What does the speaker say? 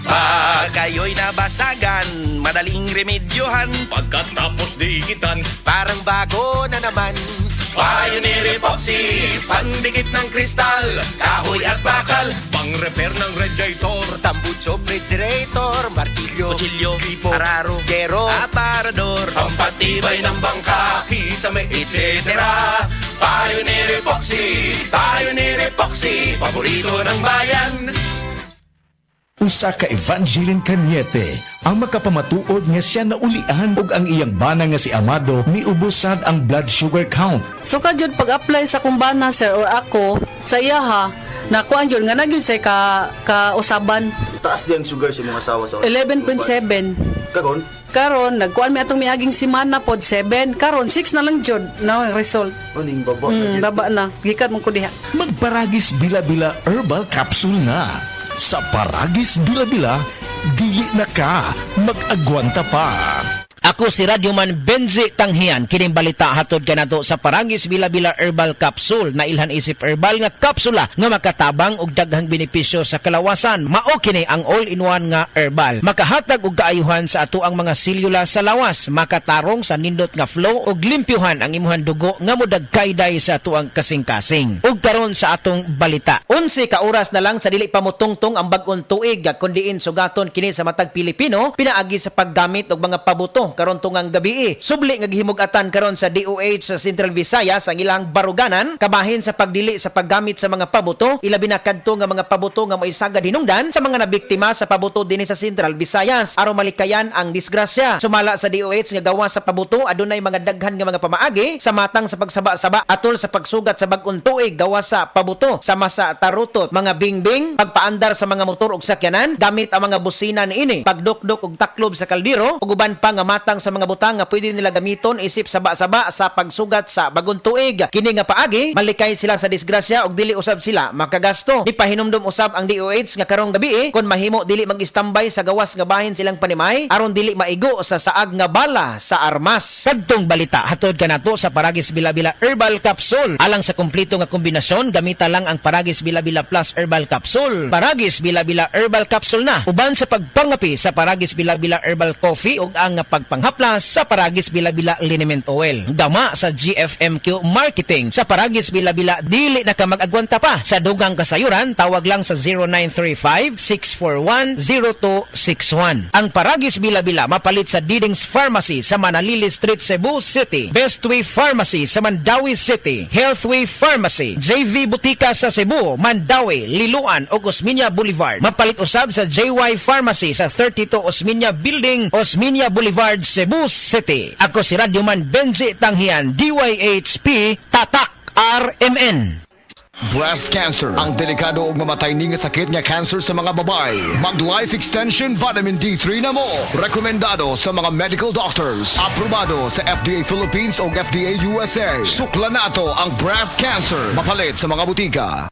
Pag kayo'y nabasagan, madaling remedyohan. Pagkatapos diikitan, Parang bago na naman. Pioneer Epoxy, pandikit ng kristal, kahoy at bakal. pang-repair ng radiator, Tambucho, refrigerator, martilyo, Kutsilyo, gripo, araro, gero, aparador, pampatibay ng bangka, kisame, etc. Pioneer Epoxy, paborito ng bayan. Usa ka Evangeline Cañete ang makapamatuod nga siya naulian ug ang iyang bana nga si Amado miubusad ang blood sugar count. So kadyod pag-apply sa kumbana sir or ako sa iya ha, nakuan yun nga nagyud say ka usaban Taas di ang sugar sa mga asawa sa 11.7. Kagon? Karon nagkuan mi atong miaging semana pod 7. Karon 6 na lang jud na ang result. Aning baba. Baba na. Gikat mo ko diha. Magparagis bila-bila herbal capsule na. Sa Paragis Bila-Bila, dili na ka mag-agwanta pa. Ako si Radyoman Benji Tanghian, kining balita hatod kanato sa Paragis Bila-Bila Herbal Capsule na ilhan isip herbal nga kapsula nga makatabang og daghang benepisyo sa kalawasan. Mao kini ang all-in-one nga herbal. Makahatag og kaayuhan sa ato ang mga selula sa lawas, makatarong sa nindot nga flow og limpyuhan ang imuhang dugo nga modagkayday sa ato ang kasing-kasing. Ug karon sa atong balita. 11 ka oras na lang sa dili pa motungtong ang bag-ong tuig kundiin sugaton kini sa matag Pilipino pinaagi sa paggamit og mga pabuto karon tungang gabi. Subli nga gihimug-atan karon sa DOH sa Central Visayas ang ilang baruganan kabahin sa pagdili sa paggamit sa mga pabuto, ilabi na kadto nga mga pabuto nga moisagad hinungdan sa mga nabiktima sa pabuto dinhi sa Central Visayas aron malikayan ang disgrasya. Sumala sa DOH nga gawa sa pabuto adunay mga daghan nga mga pamaagi sa matang sa pagsaba-saba atol sa pagsugat sa bag-ong tuig gawa sa pabuto sama sa tarutot, mga bingbing, pagpaandar sa mga motor ug sakyanan gamit ang mga busina niini, pagdukdok og taklob sa kaldero ug uban pa nga matang sa mga butang nga pwede nila gamiton isip saba-saba sa pagsugat sa bagong tuig. Kini nga paagi malikay sila sa disgrasya ug dili usab sila makagasto. Ipahinumdum usab ang DOH nga karong gabi kon mahimo dili mag-istambay sa gawas nga bahin silang panimay aron dili maigo sa saag nga bala sa armas. Kadtong balita hatod kanato sa Paragis Bila-Bila Herbal Capsule. Alang sa kumpleto nga kombinasyon gamita lang ang Paragis Bila-Bila Plus Herbal Capsule. Paragis Bila-Bila Herbal Capsule na uban sa pagpangapi sa Paragis Bila-Bila Herbal Coffee ug ang panghaplas sa Paragis Bila-Bila Liniment Oil. Dama sa GFMQ Marketing. Sa Paragis Bila-Bila dili na ka mag-agwanta pa. Sa dugang kasayuran tawag lang sa 0935-641-0261. Ang Paragis Bila-Bila mapalit sa Didings Pharmacy sa Manalili Street, Cebu City. Bestway Pharmacy sa Mandawi City. Healthway Pharmacy, JV Butika sa Cebu, Mandawi, Liloan ug Osmeña Boulevard. Mapalit usab sa JY Pharmacy sa 32 Osmeña Building, Osmeña Boulevard, Cebu City. Ako si Radyoman Benji Tanghian, DYHP, Tatak RMN. Breast cancer, ang delikado ug mamatay ni nga sakit nga cancer sa mga babae. Mag-life extension vitamin D3 na mo. Rekomendado sa mga medical doctors. Aprobado sa FDA Philippines o FDA USA. Sukla nato ang breast cancer. Mapalit sa mga butika.